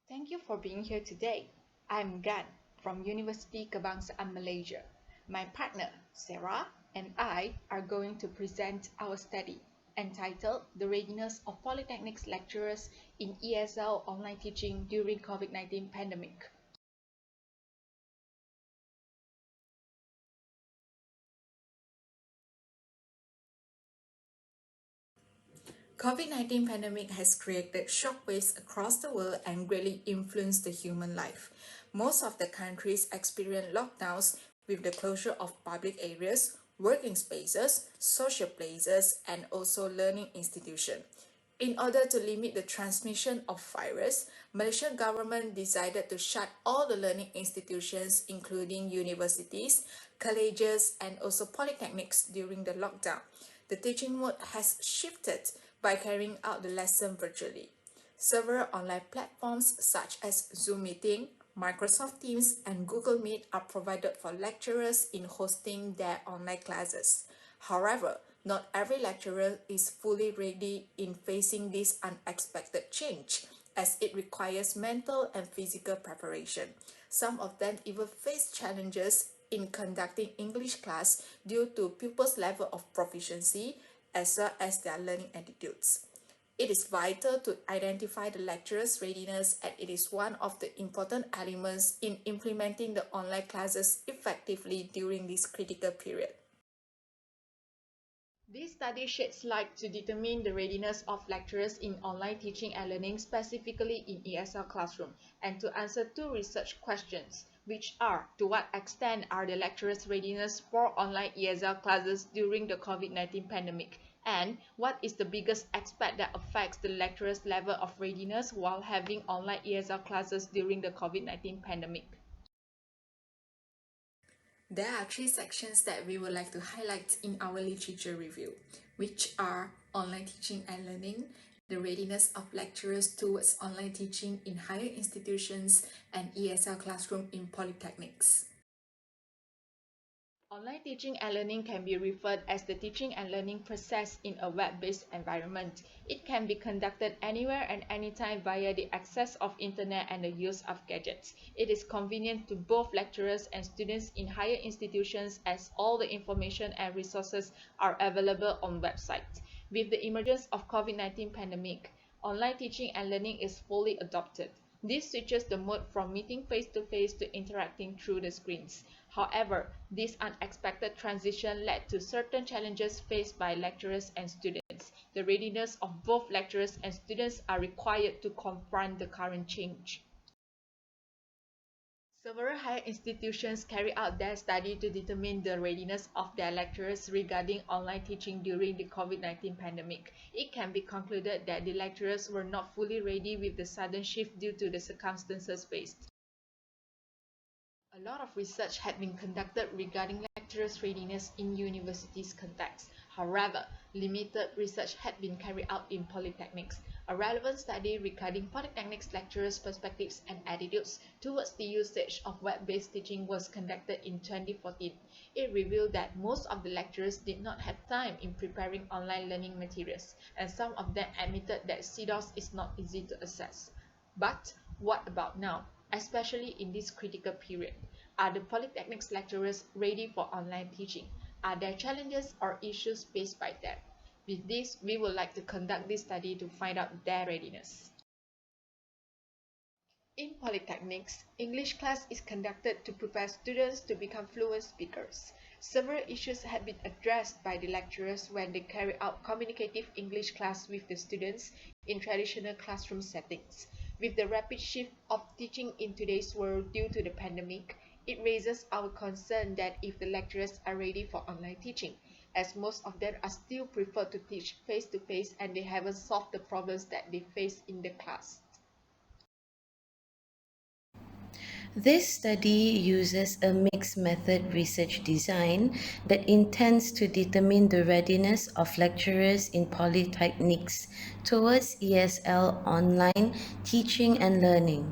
Thank you for being here today. I'm Gan from Universiti Kebangsaan, Malaysia. My partner, Sara, and I are going to present our study entitled The Readiness of Polytechnics Lecturers in ESL Online Teaching During COVID-19 Pandemic. COVID-19 pandemic has created shockwaves across the world and greatly influenced the human life. Most of the countries experience lockdowns with the closure of public areas, working spaces, social places, and also learning institutions. In order to limit the transmission of virus, Malaysian government decided to shut all the learning institutions including universities, colleges, and also polytechnics during the lockdown. The teaching mode has shifted by carrying out the lesson virtually. Several online platforms such as Zoom Meeting, Microsoft Teams, and Google Meet are provided for lecturers in hosting their online classes. However, not every lecturer is fully ready in facing this unexpected change, as it requires mental and physical preparation. Some of them even face challenges in conducting English class due to pupils' level of proficiency as well as their learning attitudes. It is vital to identify the lecturer's readiness, and it is one of the important elements in implementing the online classes effectively during this critical period. This study sheds light to determine the readiness of lecturers in online teaching and learning, specifically in ESL classroom, and to answer two research questions, which are: to what extent are the lecturers' readiness for online ESL classes during the COVID-19 pandemic, and what is the biggest aspect that affects the lecturers' level of readiness while having online ESL classes during the COVID-19 pandemic. There are three sections that we would like to highlight in our literature review, which are online teaching and learning, the readiness of lecturers towards online teaching in higher institutions, and ESL classroom in polytechnics. Online teaching and learning can be referred as the teaching and learning process in a web-based environment. It can be conducted anywhere and anytime via the access of internet and the use of gadgets. It is convenient to both lecturers and students in higher institutions, as all the information and resources are available on websites. With the emergence of COVID-19 pandemic, online teaching and learning is fully adopted. This switches the mode from meeting face-to-face to interacting through the screens. However, this unexpected transition led to certain challenges faced by lecturers and students. The readiness of both lecturers and students are required to confront the current change. Several higher institutions carry out their study to determine the readiness of their lecturers regarding online teaching during the COVID-19 pandemic. It can be concluded that the lecturers were not fully ready with the sudden shift due to the circumstances faced. A lot of research had been conducted regarding lecturers' readiness in universities' context. However, limited research had been carried out in polytechnics. A relevant study regarding polytechnics lecturers' perspectives and attitudes towards the usage of web-based teaching was conducted in 2014. It revealed that most of the lecturers did not have time in preparing online learning materials, and some of them admitted that CDOS is not easy to access. But what about now, especially in this critical period? Are the polytechnics lecturers ready for online teaching? Are there challenges or issues faced by them? With this, we would like to conduct this study to find out their readiness. In polytechnics, English class is conducted to prepare students to become fluent speakers. Several issues have been addressed by the lecturers when they carry out communicative English class with the students in traditional classroom settings. With the rapid shift of teaching in today's world due to the pandemic, it raises our concern that if the lecturers are ready for online teaching, as most of them are still prefer to teach face-to-face and they haven't solved the problems that they face in the class. This study uses a mixed method research design that intends to determine the readiness of lecturers in polytechnics towards ESL online teaching and learning.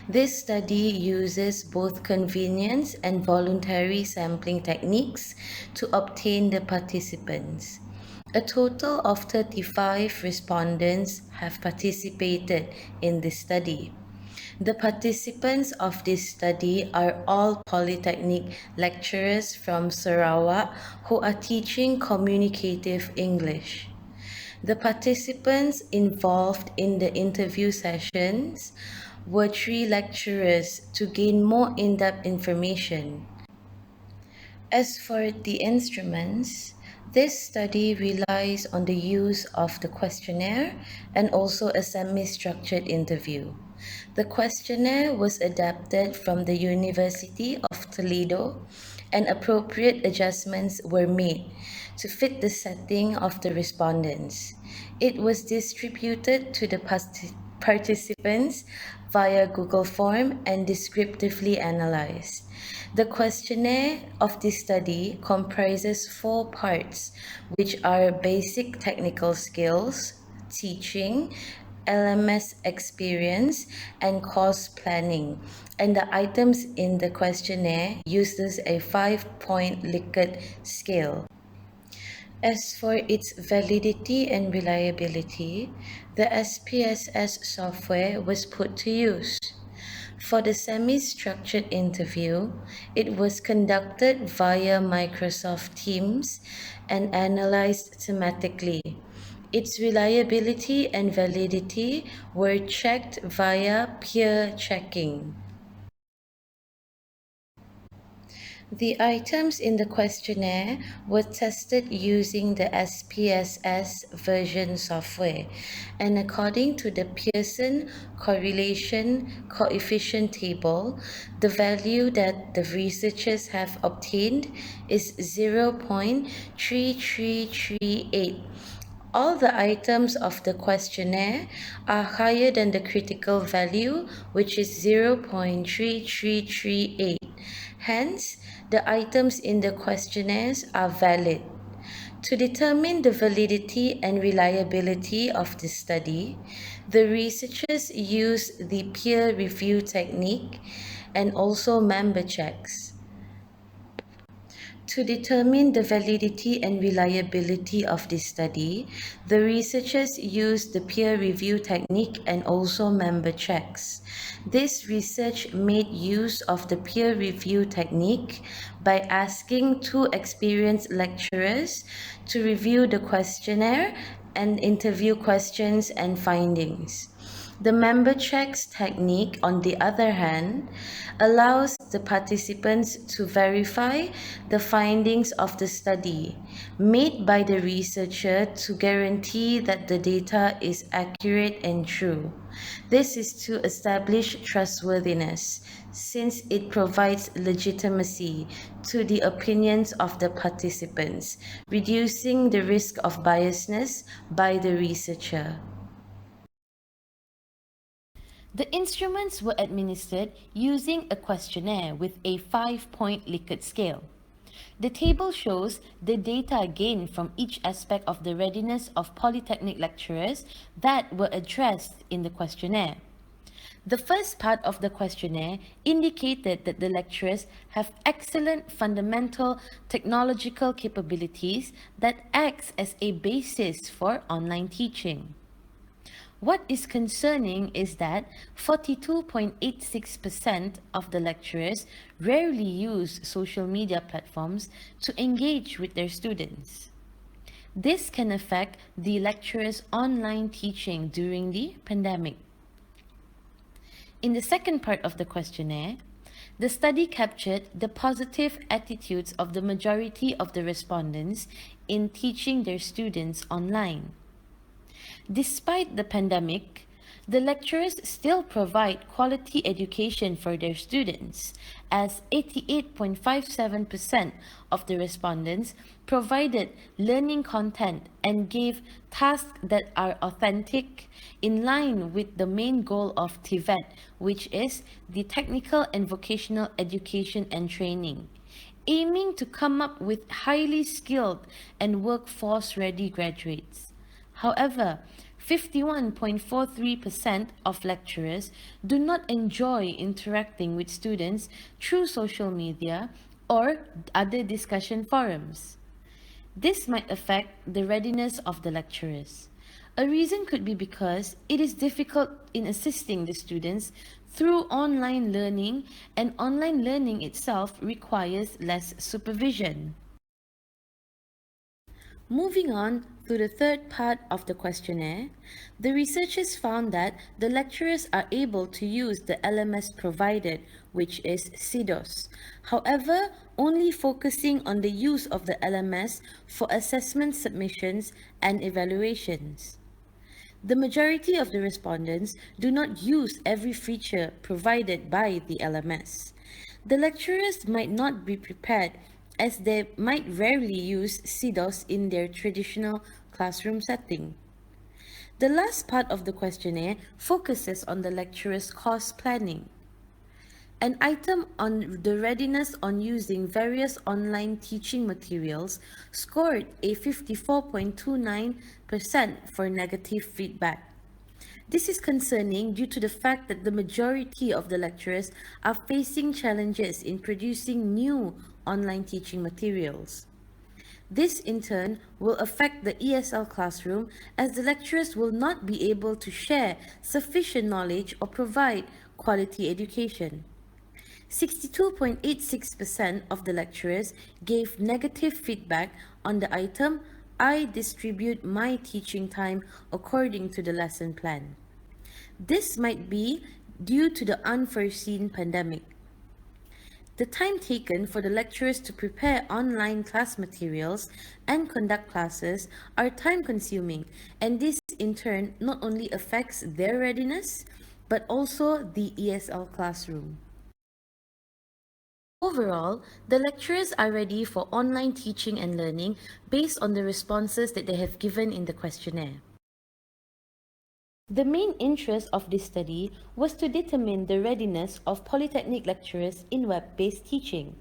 This study uses both convenience and voluntary sampling techniques to obtain the participants. A total of 35 respondents have participated in this study. The participants of this study are all Polytechnic lecturers from Sarawak who are teaching communicative English. The participants involved in the interview sessions were 3 lecturers to gain more in-depth information. As for the instruments, this study relies on the use of the questionnaire and also a semi-structured interview. The questionnaire was adapted from the University of Toledo, and appropriate adjustments were made to fit the setting of the respondents. It was distributed to the participants via Google Form and descriptively analyzed. The questionnaire of this study comprises 4 parts, which are basic technical skills, teaching, LMS experience, and course planning. And the items in the questionnaire uses a 5-point Likert scale. As for its validity and reliability, the SPSS software was put to use. For the semi-structured interview, it was conducted via Microsoft Teams and analyzed thematically. Its reliability and validity were checked via peer checking. The items in the questionnaire were tested using the SPSS version software, and according to the Pearson correlation coefficient table, the value that the researchers have obtained is 0.3338. All the items of the questionnaire are higher than the critical value, which is 0.3338. Hence, the items in the questionnaires are valid. To determine the validity and reliability of the study, the researchers used the peer review technique and also member checks. To determine the validity and reliability of this study, the researchers used the peer review technique and also member checks. This research made use of the peer review technique by asking 2 experienced lecturers to review the questionnaire and interview questions and findings. The member checks technique, on the other hand, allows the participants to verify the findings of the study made by the researcher to guarantee that the data is accurate and true. This is to establish trustworthiness, since it provides legitimacy to the opinions of the participants, reducing the risk of biasness by the researcher. The instruments were administered using a questionnaire with a 5-point Likert scale. The table shows the data gained from each aspect of the readiness of Polytechnic lecturers that were addressed in the questionnaire. The first part of the questionnaire indicated that the lecturers have excellent fundamental technological capabilities that acts as a basis for online teaching. What is concerning is that 42.86% of the lecturers rarely use social media platforms to engage with their students. This can affect the lecturers' online teaching during the pandemic. In the second part of the questionnaire, the study captured the positive attitudes of the majority of the respondents in teaching their students online. Despite the pandemic, the lecturers still provide quality education for their students, as 88.57% of the respondents provided learning content and gave tasks that are authentic, in line with the main goal of TVET, which is the Technical and Vocational Education and Training, aiming to come up with highly skilled and workforce-ready graduates. However, 51.43% of lecturers do not enjoy interacting with students through social media or other discussion forums. This might affect the readiness of the lecturers. A reason could be because it is difficult in assisting the students through online learning, and online learning itself requires less supervision. Moving on to the third part of the questionnaire, the researchers found that the lecturers are able to use the LMS provided, which is CIDOS. However, only focusing on the use of the LMS for assessment submissions and evaluations. The majority of the respondents do not use every feature provided by the LMS. The lecturers might not be prepared as they might rarely use CIDOS in their traditional classroom setting. The last part of the questionnaire focuses on the lecturer's course planning. An item on the readiness on using various online teaching materials scored a 54.29% for negative feedback. This is concerning due to the fact that the majority of the lecturers are facing challenges in producing new online teaching materials. This in turn will affect the ESL classroom as the lecturers will not be able to share sufficient knowledge or provide quality education. 62.86% of the lecturers gave negative feedback on the item, I distribute my teaching time according to the lesson plan. This might be due to the unforeseen pandemic. The time taken for the lecturers to prepare online class materials and conduct classes are time-consuming, and this in turn not only affects their readiness, but also the ESL classroom. Overall, the lecturers are ready for online teaching and learning based on the responses that they have given in the questionnaire. The main interest of this study was to determine the readiness of polytechnic lecturers in web-based teaching.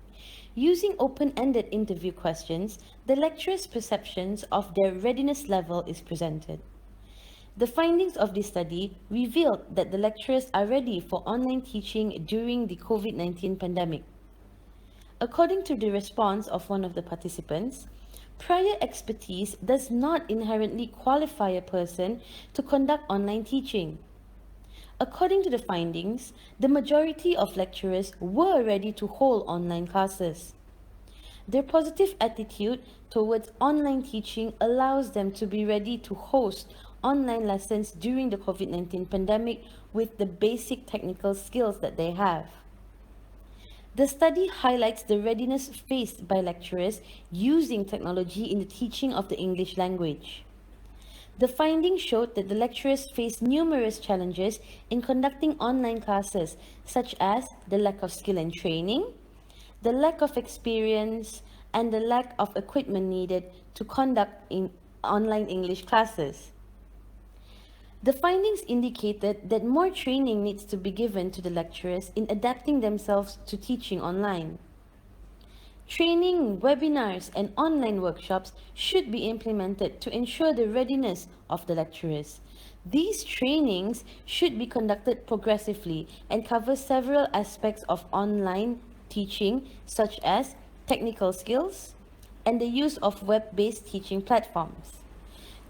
Using open-ended interview questions, the lecturers' perceptions of their readiness level is presented. The findings of this study revealed that the lecturers are ready for online teaching during the COVID-19 pandemic. According to the response of one of the participants, prior expertise does not inherently qualify a person to conduct online teaching. According to the findings, the majority of lecturers were ready to hold online classes. Their positive attitude towards online teaching allows them to be ready to host online lessons during the COVID-19 pandemic with the basic technical skills that they have. The study highlights the readiness faced by lecturers using technology in the teaching of the English language. The findings showed that the lecturers face numerous challenges in conducting online classes, such as the lack of skill and training, the lack of experience, and the lack of equipment needed to conduct online English classes. The findings indicated that more training needs to be given to the lecturers in adapting themselves to teaching online. Training, webinars, and online workshops should be implemented to ensure the readiness of the lecturers. These trainings should be conducted progressively and cover several aspects of online teaching, such as technical skills and the use of web-based teaching platforms.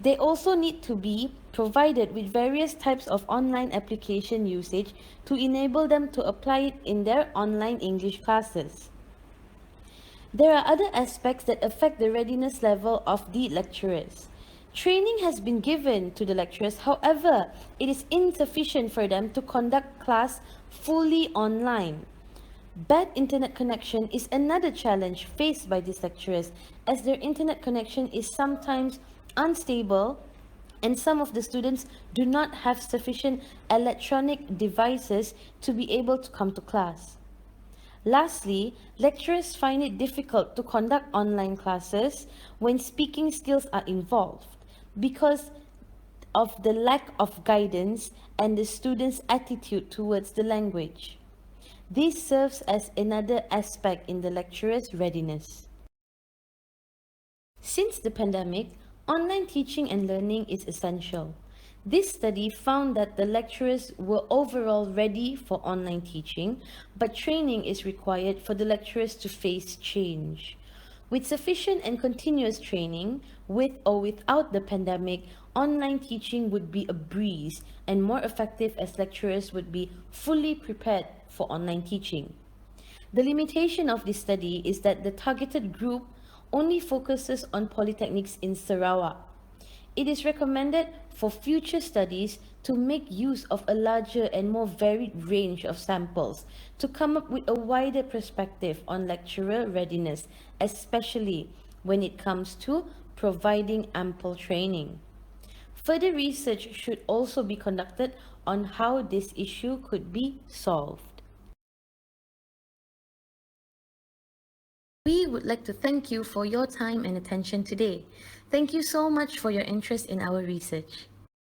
They also need to be provided with various types of online application usage to enable them to apply it in their online English classes. There are other aspects that affect the readiness level of the lecturers. Training has been given to the lecturers, however, it is insufficient for them to conduct class fully online. Bad internet connection is another challenge faced by these lecturers, as their internet connection is sometimes unstable and some of the students do not have sufficient electronic devices to be able to come to class. Lastly, lecturers find it difficult to conduct online classes when speaking skills are involved because of the lack of guidance and the students' attitude towards the language. This serves as another aspect in the lecturer's readiness. Since the pandemic, online teaching and learning is essential. This study found that the lecturers were overall ready for online teaching, but training is required for the lecturers to face change. With sufficient and continuous training, with or without the pandemic, online teaching would be a breeze and more effective as lecturers would be fully prepared for online teaching. The limitation of this study is that the targeted group only focuses on polytechnics in Sarawak. It is recommended for future studies to make use of a larger and more varied range of samples to come up with a wider perspective on lecturer readiness, especially when it comes to providing ample training. Further research should also be conducted on how this issue could be solved. We would like to thank you for your time and attention today. Thank you so much for your interest in our research.